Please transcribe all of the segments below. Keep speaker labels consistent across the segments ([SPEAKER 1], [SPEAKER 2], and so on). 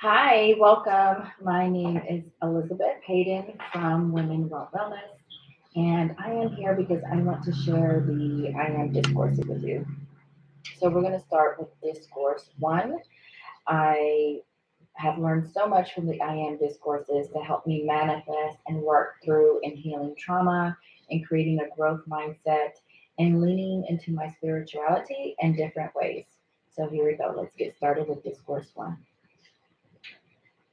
[SPEAKER 1] Hi, welcome. My name is Elizabeth Hayden from Women Well Wellness, and I am here because I want to share the I Am Discourses with you. So, we're going to start with Discourse 1. I have learned so much from the I Am Discourses to help me manifest and work through and healing trauma and creating a growth mindset and leaning into my spirituality in different ways. So, here we go. Let's get started with Discourse 1.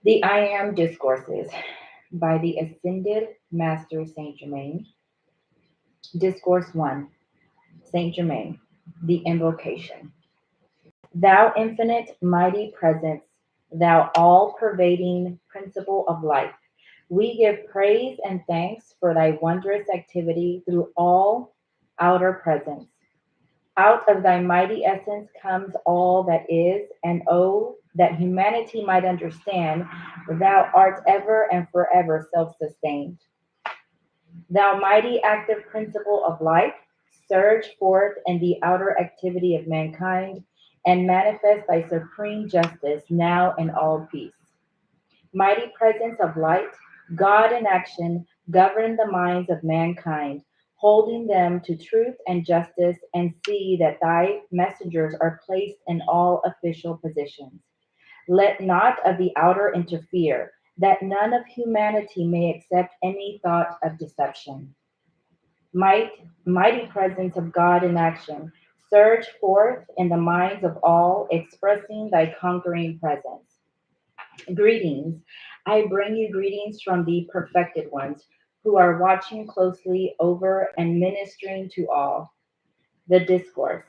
[SPEAKER 1] The I Am Discourses by the Ascended Master Saint Germain. Discourse 1. Saint Germain, the Invocation. Thou infinite, mighty presence, thou all pervading principle of life, we give praise and thanks for thy wondrous activity through all outer presence. Out of thy mighty essence comes all that is, and oh, that humanity might understand, thou art ever and forever self sustained. Thou mighty active principle of life, surge forth in the outer activity of mankind and manifest thy supreme justice now in all peace. Mighty presence of light, God in action, govern the minds of mankind, holding them to truth and justice, and see that thy messengers are placed in all official positions. Let not of the outer interfere, that none of humanity may accept any thought of deception. Mighty presence of God in action, surge forth in the minds of all, expressing thy conquering presence. Greetings. I bring you greetings from the perfected ones who are watching closely over and ministering to all. The Discourse.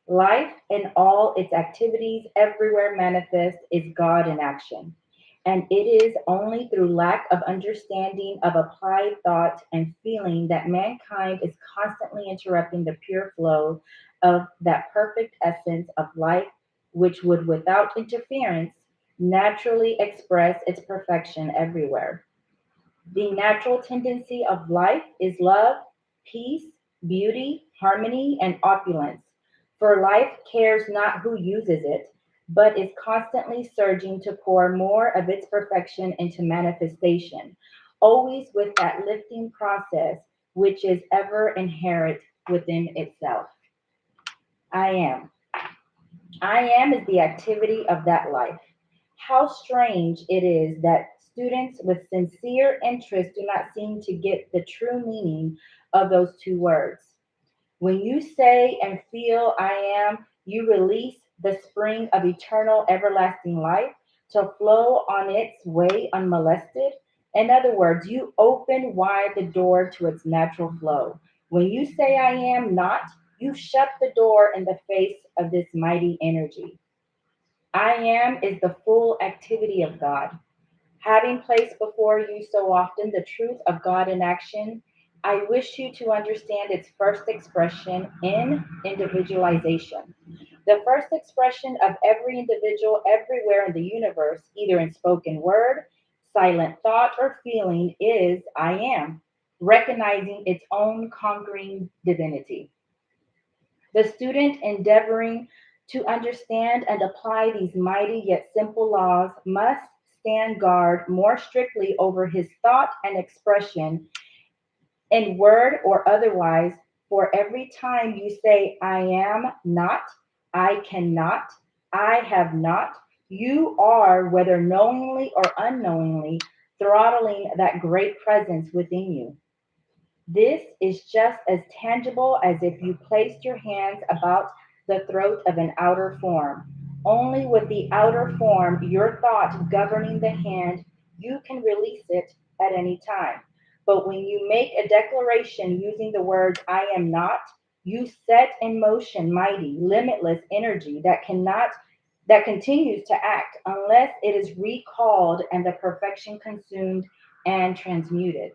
[SPEAKER 1] Life in all its activities everywhere manifest is God in action. And it is only through lack of understanding of applied thought and feeling that mankind is constantly interrupting the pure flow of that perfect essence of life, which would, without interference, naturally express its perfection everywhere. The natural tendency of life is love, peace, beauty, harmony, and opulence. For life cares not who uses it, but is constantly surging to pour more of its perfection into manifestation, always with that lifting process which is ever inherent within itself. I am. I am is the activity of that life. How strange it is that students with sincere interest do not seem to get the true meaning of those two words. When you say and feel I am, you release the spring of eternal everlasting life to flow on its way unmolested. In other words, you open wide the door to its natural flow. When you say I am not, you shut the door in the face of this mighty energy. I am is the full activity of God. Having placed before you so often the truth of God in action, I wish you to understand its first expression in individualization. The first expression of every individual everywhere in the universe, either in spoken word, silent thought, or feeling, is I am, recognizing its own conquering divinity. The student endeavoring to understand and apply these mighty yet simple laws must stand guard more strictly over his thought and expression in word or otherwise, for every time you say, I am not, I cannot, I have not, you are, whether knowingly or unknowingly, throttling that great presence within you. This is just as tangible as if you placed your hands about the throat of an outer form. Only with the outer form, your thought governing the hand, you can release it at any time. But when you make a declaration using the words I am not, you set in motion mighty, limitless energy that continues to act unless it is recalled and the perfection consumed and transmuted.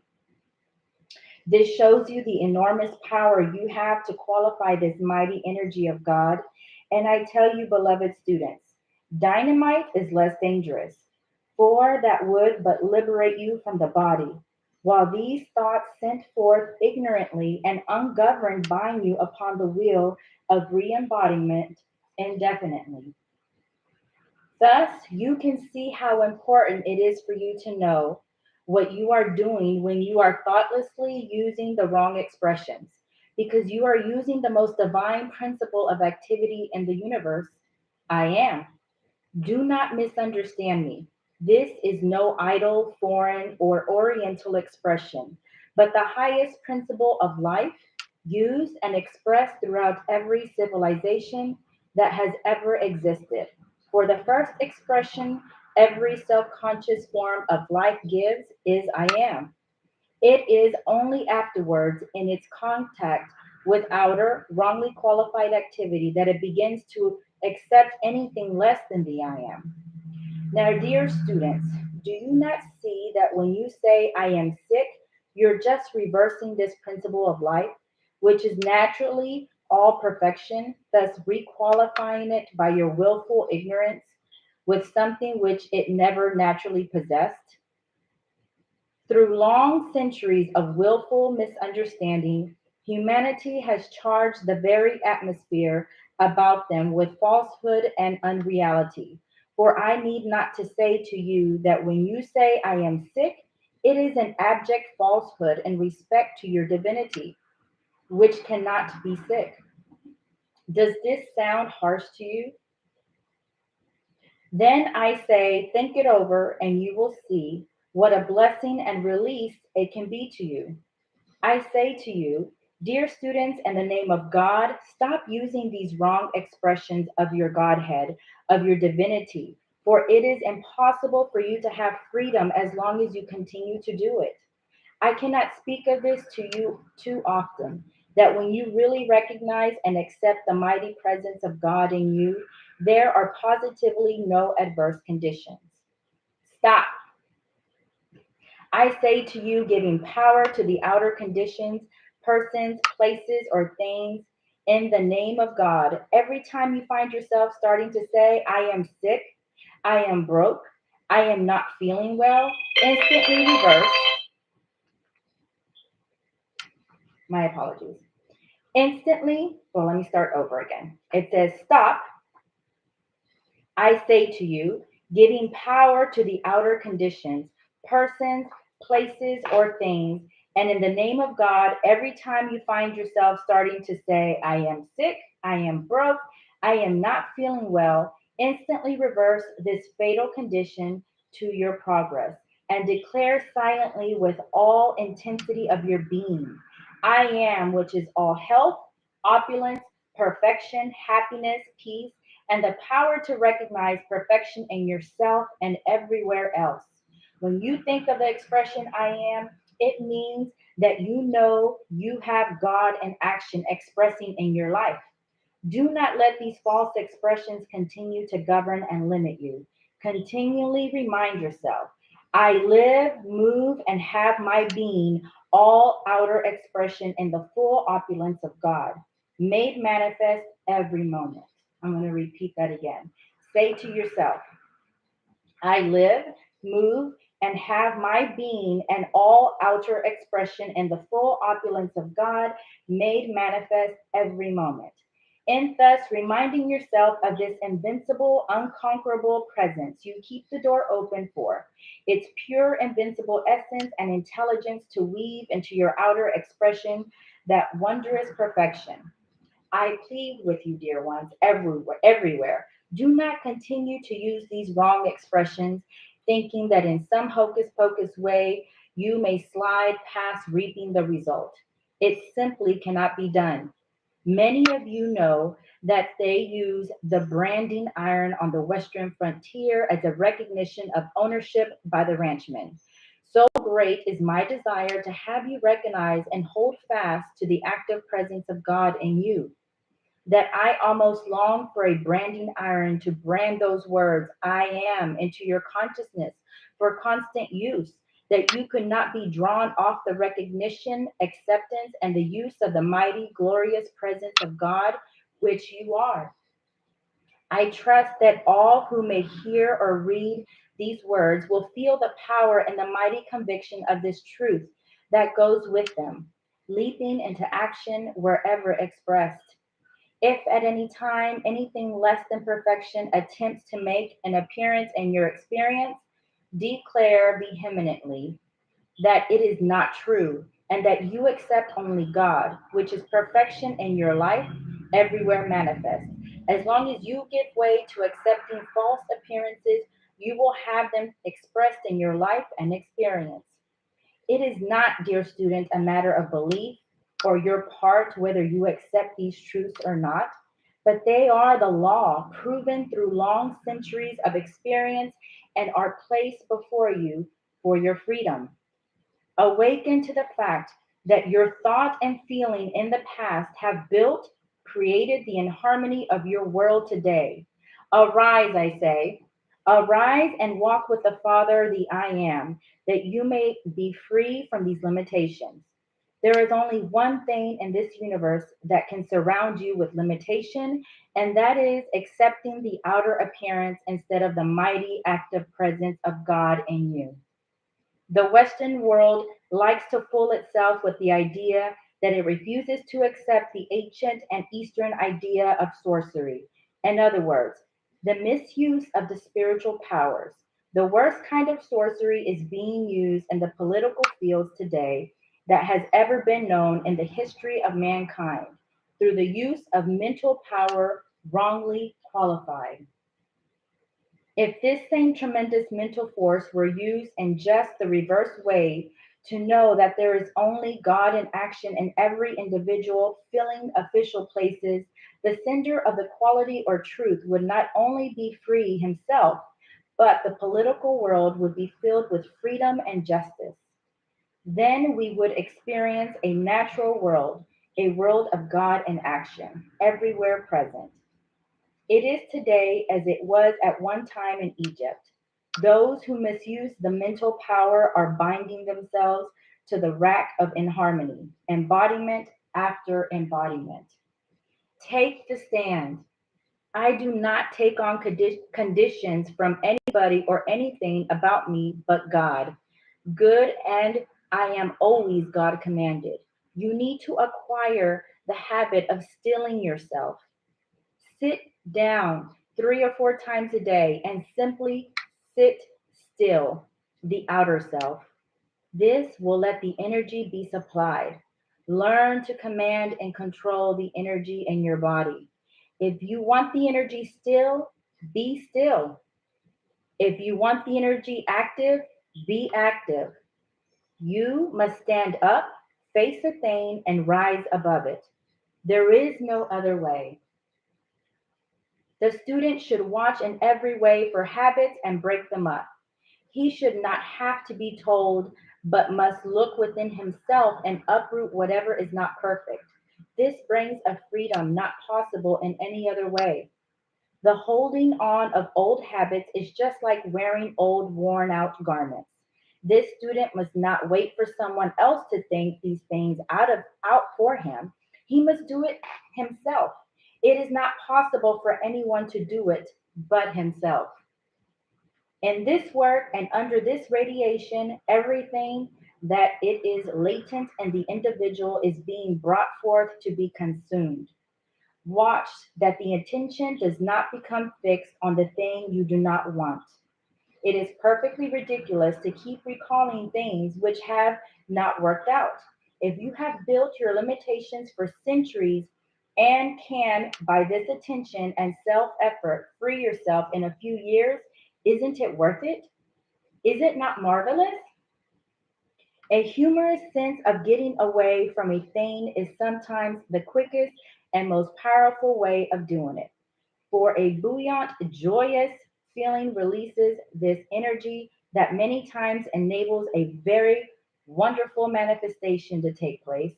[SPEAKER 1] This shows you the enormous power you have to qualify this mighty energy of God. And I tell you, beloved students, dynamite is less dangerous, for that would but liberate you from the body, while these thoughts sent forth ignorantly and ungoverned bind you upon the wheel of re embodiment indefinitely. Thus, you can see how important it is for you to know what you are doing when you are thoughtlessly using the wrong expressions, because you are using the most divine principle of activity in the universe, I am. Do not misunderstand me. This is no idle, foreign, or oriental expression, but the highest principle of life, used and expressed throughout every civilization that has ever existed. For the first expression every self conscious form of life gives is I am. It is only afterwards, in its contact with outer, wrongly qualified activity, that it begins to accept anything less than the I am. Now, dear students, do you not see that when you say I am sick, you're just reversing this principle of life, which is naturally all perfection, thus requalifying it by your willful ignorance with something which it never naturally possessed? Through long centuries of willful misunderstanding, humanity has charged the very atmosphere about them with falsehood and unreality. For I need not to say to you that when you say I am sick, it is an abject falsehood in respect to your divinity, which cannot be sick. Does this sound harsh to you? Then I say, think it over, and you will see what a blessing and release it can be to you. I say to you, dear students, in the name of God, stop using these wrong expressions of your Godhead, of your divinity, for it is impossible for you to have freedom as long as you continue to do it. I cannot speak of this to you too often, that when you really recognize and accept the mighty presence of God in you, there are positively no adverse conditions. Stop. I say to you, giving power to the outer conditions, persons, places, or things in the name of God. Every time you find yourself starting to say, I am sick, I am broke, I am not feeling well, instantly reverse. My apologies. Instantly, well, let me start over again. It says, stop. I say to you, giving power to the outer conditions, persons, places, or things. And in the name of God, every time you find yourself starting to say, I am sick, I am broke, I am not feeling well, instantly reverse this fatal condition to your progress and declare silently with all intensity of your being, I am, which is all health, opulence, perfection, happiness, peace, and the power to recognize perfection in yourself and everywhere else. When you think of the expression I am, it means that you know you have God in action expressing in your life. Do not let these false expressions continue to govern and limit you. Continually remind yourself I live, move, and have my being, all outer expression in the full opulence of God, made manifest every moment. I'm going to repeat that again. Say to yourself, I live, move, and have my being and all outer expression in the full opulence of God, made manifest every moment. In thus reminding yourself of this invincible, unconquerable presence, you keep the door open for its pure, invincible essence and intelligence to weave into your outer expression that wondrous perfection. I plead with you, dear ones, everywhere. Do not continue to use these wrong expressions, thinking that in some hocus pocus way you may slide past reaping the result. It simply cannot be done. Many of you know that they use the branding iron on the western frontier as a recognition of ownership by the ranchmen. So great is my desire to have you recognize and hold fast to the active presence of God in you that I almost long for a branding iron to brand those words, I am, into your consciousness for constant use, that you could not be drawn off the recognition, acceptance, and the use of the mighty, glorious presence of God, which you are. I trust that all who may hear or read these words will feel the power and the mighty conviction of this truth that goes with them, leaping into action wherever expressed. If at any time anything less than perfection attempts to make an appearance in your experience, declare vehemently that it is not true, and that you accept only God, which is perfection in your life, everywhere manifest. As long as you give way to accepting false appearances, you will have them expressed in your life and experience. It is not, dear student, a matter of belief or your part whether you accept these truths or not, but they are the law proven through long centuries of experience and are placed before you for your freedom. Awaken to the fact that your thought and feeling in the past have built, created the inharmony of your world today. Arise, I say. Arise and walk with the Father, the I am, that you may be free from these limitations. There is only one thing in this universe that can surround you with limitation, and that is accepting the outer appearance instead of the mighty active presence of God in you. The Western world likes to fool itself with the idea that it refuses to accept the ancient and Eastern idea of sorcery. In other words, the misuse of the spiritual powers. The worst kind of sorcery is being used in the political fields today that has ever been known in the history of mankind through the use of mental power wrongly qualified. If this same tremendous mental force were used in just the reverse way, to know that there is only God in action in every individual filling official places, the sender of the quality or truth would not only be free himself, but the political world would be filled with freedom and justice. Then we would experience a natural world, a world of God in action, everywhere present. It is today as it was at one time in Egypt. Those who misuse the mental power are binding themselves to the rack of inharmony, embodiment after embodiment. Take the stand. I do not take on conditions from anybody or anything about me but God. Good, and I am always God commanded. You need to acquire the habit of stilling yourself. Sit down 3 or 4 times a day and simply sit still, the outer self. This will let the energy be supplied. Learn to command and control the energy in your body. If you want the energy still, be still. If you want the energy active, be active. You must stand up, face a thing, and rise above it. There is no other way. The student should watch in every way for habits and break them up. He should not have to be told, but must look within himself and uproot whatever is not perfect. This brings a freedom not possible in any other way. The holding on of old habits is just like wearing old, worn out garments. This student must not wait for someone else to think these things out for him. He must do it himself. It is not possible for anyone to do it but himself. In this work and under this radiation, everything that it is latent in the individual is being brought forth to be consumed. Watch that the attention does not become fixed on the thing you do not want. It is perfectly ridiculous to keep recalling things which have not worked out. If you have built your limitations for centuries and can, by this attention and self effort, free yourself in a few years, isn't it worth it? Is it not marvelous? A humorous sense of getting away from a thing is sometimes the quickest and most powerful way of doing it. For a buoyant, joyous feeling releases this energy that many times enables a very wonderful manifestation to take place.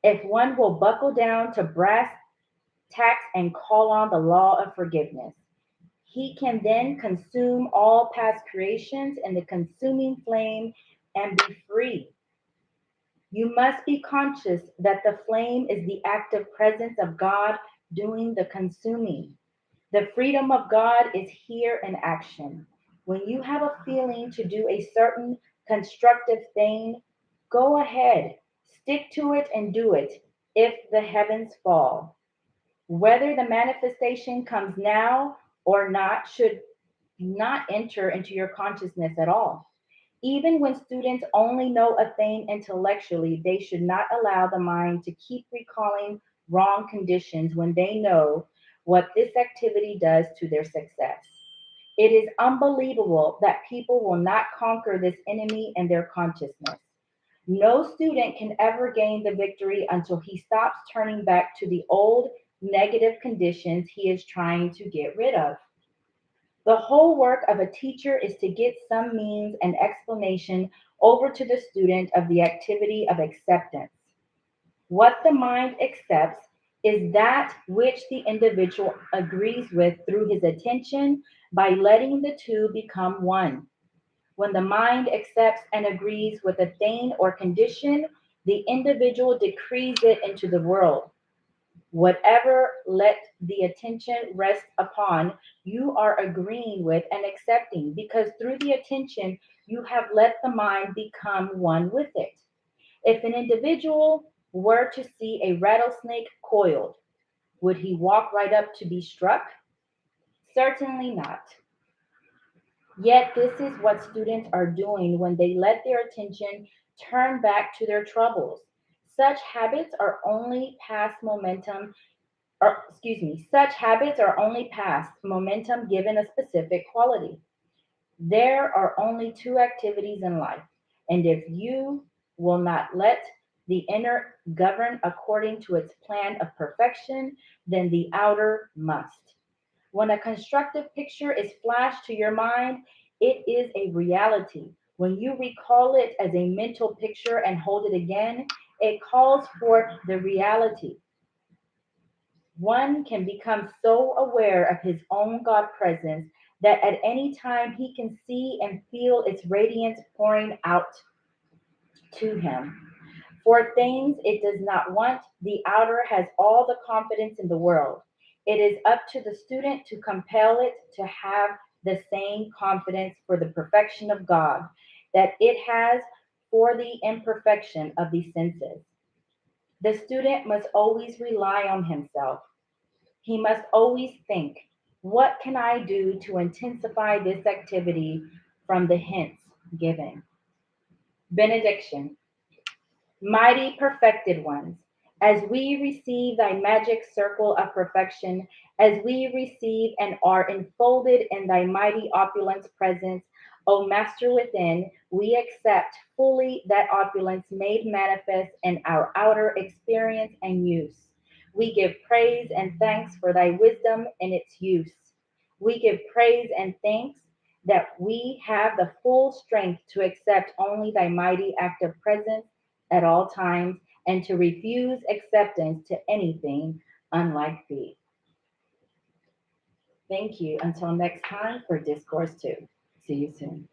[SPEAKER 1] If one will buckle down to brass tacks and call on the law of forgiveness, he can then consume all past creations in the consuming flame and be free. You must be conscious that the flame is the active presence of God doing the consuming. The freedom of God is here in action. When you have a feeling to do a certain constructive thing, go ahead, stick to it and do it if the heavens fall. Whether the manifestation comes now or not should not enter into your consciousness at all. Even when students only know a thing intellectually, they should not allow the mind to keep recalling wrong conditions when they know what this activity does to their success. It is unbelievable that people will not conquer this enemy in their consciousness. No student can ever gain the victory until he stops turning back to the old negative conditions he is trying to get rid of. The whole work of a teacher is to get some means and explanation over to the student of the activity of acceptance. What the mind accepts is that which the individual agrees with through his attention by letting the two become one. When the mind accepts and agrees with a thing or condition, the individual decrees it into the world. Whatever let the attention rest upon, you are agreeing with and accepting because through the attention, you have let the mind become one with it. If an individual were to see a rattlesnake coiled, would he walk right up to be struck? Certainly not. Yet, this is what students are doing when they let their attention turn back to their troubles. Such habits are only past momentum such habits are only past momentum given a specific quality. There are only two activities in life, and if you will not let the inner govern according to its plan of perfection, then the outer must. When a constructive picture is flashed to your mind, it is a reality. When you recall it as a mental picture and hold it again, it calls forth the reality. One can become so aware of his own God presence that at any time he can see and feel its radiance pouring out to him. For things it does not want, the outer has all the confidence in the world. It is up to the student to compel it to have the same confidence for the perfection of God that it has for the imperfection of the senses. The student must always rely on himself. He must always think, what can I do to intensify this activity from the hints given? Benediction. Mighty perfected ones, as we receive thy magic circle of perfection, as we receive and are enfolded in thy mighty opulence presence, O Master within, we accept fully that opulence made manifest in our outer experience and use. We give praise and thanks for thy wisdom in its use. We give praise and thanks that we have the full strength to accept only thy mighty active presence at all times and to refuse acceptance to anything unlike thee. Thank you. Until next time for Discourse 2. See you soon.